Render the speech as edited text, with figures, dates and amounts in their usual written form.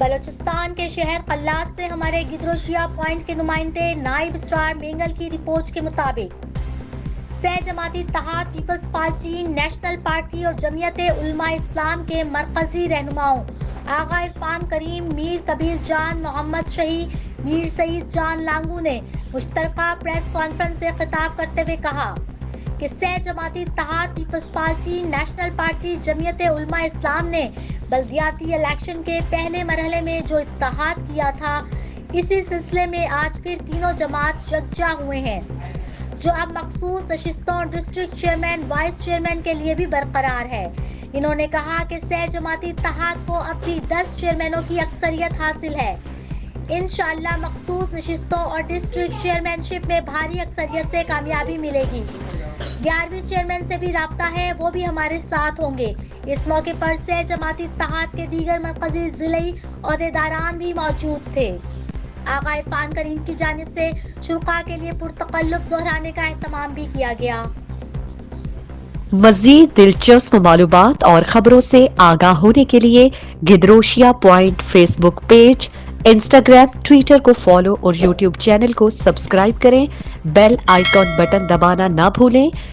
بلوچستان کے شہر قلات سے ہمارے گدروشیا پوائنٹ کے نمائندے نائب اسرار مینگل کی رپورٹ کے مطابق سہ جماعتی اتحاد پیپلز پارٹی، نیشنل پارٹی اور جمعیت علماء اسلام کے مرکزی رہنماؤں آغا عرفان کریم، میر کبیر جان، محمد شہی، میر سعید جان لانگو نے مشترکہ پریس کانفرنس سے خطاب کرتے ہوئے کہا کہ سہ جماعتی اتحاد پیپلز پارٹی، نیشنل پارٹی، جمعیت علماء اسلام نے بلدیاتی الیکشن کے پہلے مرحلے میں جو اتحاد کیا تھا، اسی سلسلے میں آج پھر تینوں جماعت یکجا ہوئے ہیں، جو اب مخصوص نشستوں اور ڈسٹرکٹ چیئرمین، وائس چیئرمین کے لیے بھی برقرار ہے۔ انہوں نے کہا کہ سہ جماعتی اتحاد کو اب بھی 10 چیئرمینوں کی اکثریت حاصل ہے۔ انشاءاللہ مخصوص نشستوں اور ڈسٹرکٹ چیئرمین شپ میں بھاری اکثریت سے کامیابی ملے گی۔ 11ویں چیئرمین سے بھی رابطہ ہے، وہ بھی ہمارے ساتھ ہوں گے۔ اس موقع پر سہ جماعتی اتحاد کے دیگر مرکزی ضلعی عہدیداران بھی موجود تھے۔ آغا عرفان کریم کی جانب سے شرکاء کے لیے پرتکلف ظہرانے کا اہتمام بھی کیا گیا۔ مزید دلچسپ معلومات اور خبروں سے آگاہ ہونے کے لیے Gedrosia point Facebook page, Instagram, Twitter کو فالو اور یوٹیوب چینل کو سبسکرائب کریں۔ بیل آئیکن بٹن دبانا نہ بھولیں۔